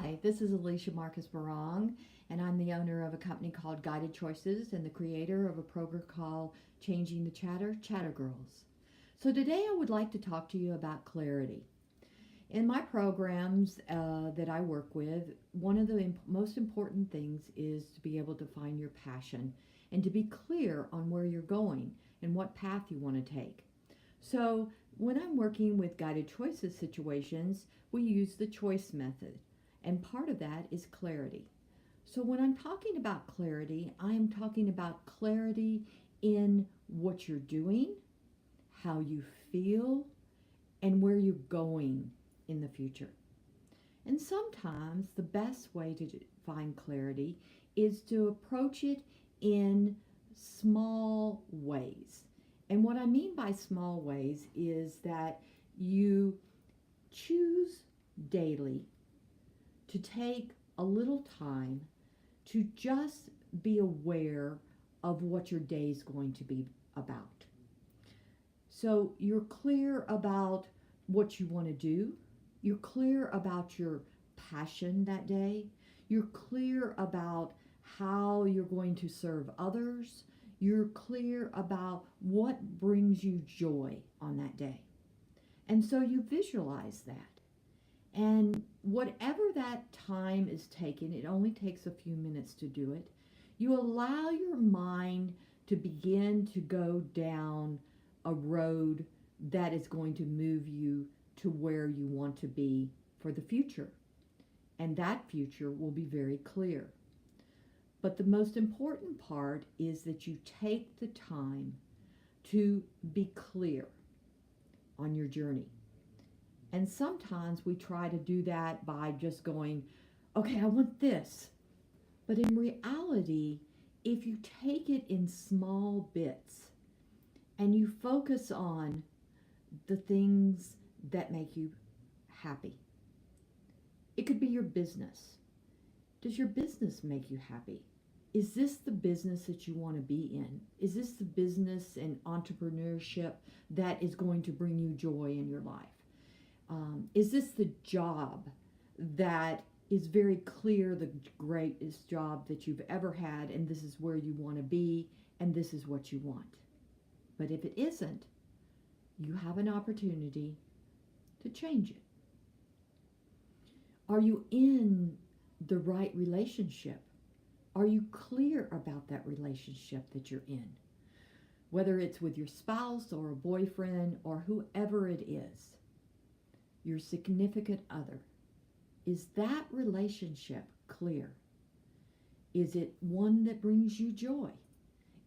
Hi, this is Alicia Marcus Barong, and I'm the owner of a company called Guided Choices and the creator of a program called Changing the Chatter, Chatter Girls. So today I would like to talk to you about clarity. In my programs that I work with, one of the most important things is to be able to find your passion and to be clear on where you're going and what path you want to take. So when I'm working with guided choices situations, we use the choice method, and part of that is clarity. So when I'm talking about clarity, I'm talking about clarity in what you're doing, how you feel, and where you're going in the future. And sometimes the best way to find clarity is to approach it in small ways. And what I mean by small ways is that you choose daily to take a little time to just be aware of what your day is going to be about. So you're clear about what you want to do. You're clear about your passion that day. You're clear about how you're going to serve others. You're clear about what brings you joy on that day. And so you visualize that. And whatever that time is taken, it only takes a few minutes to do it. You allow your mind to begin to go down a road that is going to move you to where you want to be for the future. And that future will be very clear. But the most important part is that you take the time to be clear on your journey. And sometimes we try to do that by just going, okay, I want this. But in reality, if you take it in small bits and you focus on the things that make you happy, it could be your business. Does your business make you happy? Is this the business that you want to be in? Is this the business and entrepreneurship that is going to bring you joy in your life? Is this the job that is very clear, the greatest job that you've ever had, and this is where you want to be, and this is what you want? But if it isn't, you have an opportunity to change it. Are you in the right relationship? Are you clear about that relationship that you're in? Whether it's with your spouse or a boyfriend or whoever it is, your significant other. Is that relationship clear? Is it one that brings you joy?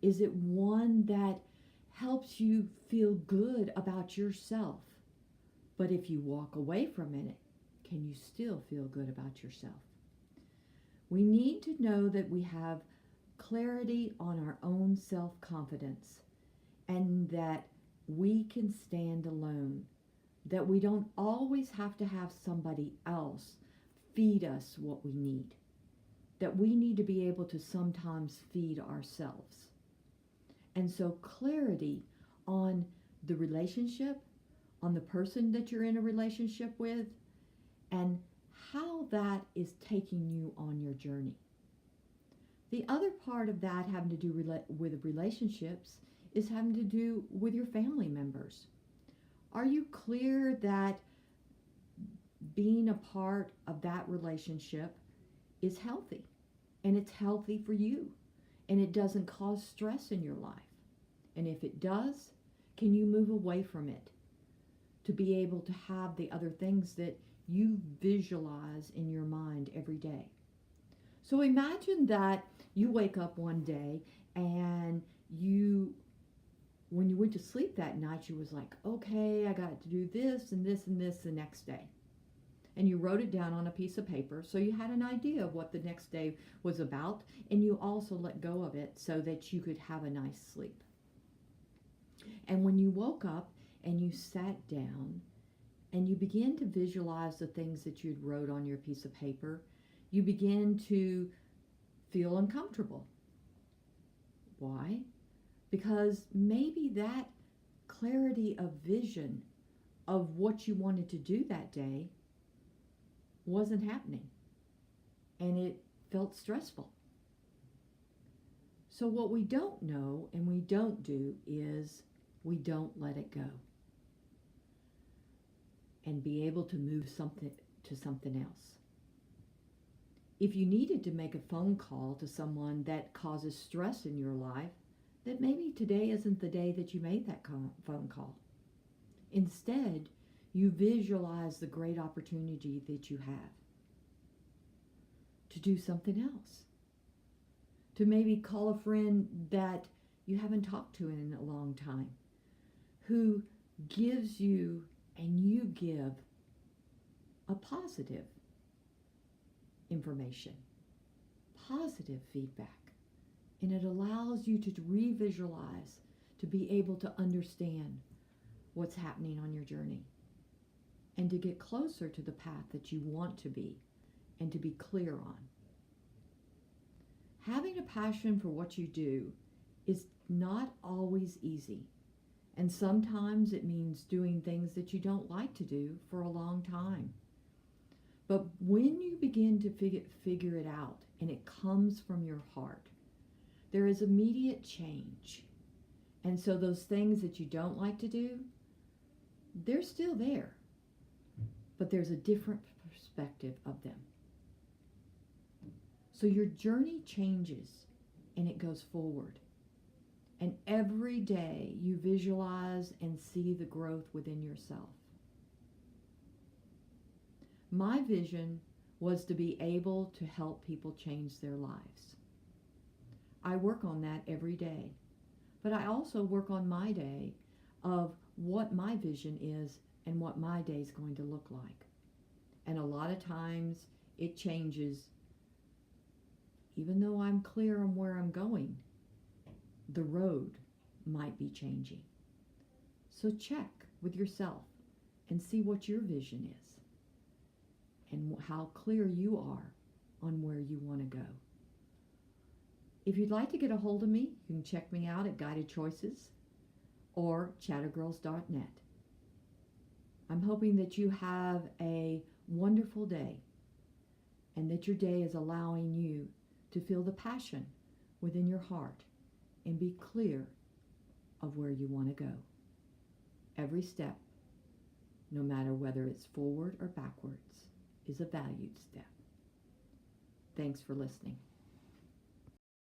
Is it one that helps you feel good about yourself? But if you walk away from it, can you still feel good about yourself? We need to know that we have clarity on our own self-confidence and that we can stand alone, that we don't always have to have somebody else feed us what we need, that we need to be able to sometimes feed ourselves. And so clarity on the relationship, on the person that you're in a relationship with, and how that is taking you on your journey. The other part of that having to do with relationships is having to do with your family members. Are you clear that being a part of that relationship is healthy, and it's healthy for you, and it doesn't cause stress in your life? And if it does, can you move away from it to be able to have the other things that you visualize in your mind every day? So imagine that you wake up one day and when you went to sleep that night, you was like, okay, I got to do this and this and this the next day. And you wrote it down on a piece of paper so you had an idea of what the next day was about, and you also let go of it so that you could have a nice sleep. And when you woke up and you sat down and you began to visualize the things that you'd wrote on your piece of paper, you begin to feel uncomfortable. Why? Because maybe that clarity of vision of what you wanted to do that day wasn't happening. and it felt stressful. So what we don't know and we don't do is we don't let it go and be able to move something to something else. If you needed to make a phone call to someone that causes stress in your life, then maybe today isn't the day that you made that phone call. Instead, you visualize the great opportunity that you have to do something else, to maybe call a friend that you haven't talked to in a long time, who gives you and you give a positive information, positive feedback. And it allows you to revisualize, to be able to understand what's happening on your journey and to get closer to the path that you want to be and to be clear on. Having a passion for what you do is not always easy. And sometimes it means doing things that you don't like to do for a long time. But when you begin to figure it out and it comes from your heart, there is immediate change. And so those things that you don't like to do, they're still there. But there's a different perspective of them. So your journey changes and it goes forward. And every day you visualize and see the growth within yourself. My vision was to be able to help people change their lives. I work on that every day, but I also work on my day of what my vision is and what my day is going to look like. And a lot of times it changes. Even though I'm clear on where I'm going, the road might be changing. So check with yourself and see what your vision is and how clear you are on where you want to go. If you'd like to get a hold of me, you can check me out at Guided Choices or chattergirls.net. I'm hoping that you have a wonderful day and that your day is allowing you to feel the passion within your heart and be clear of where you want to go. Every step, no matter whether it's forward or backwards, is a valued step. Thanks for listening.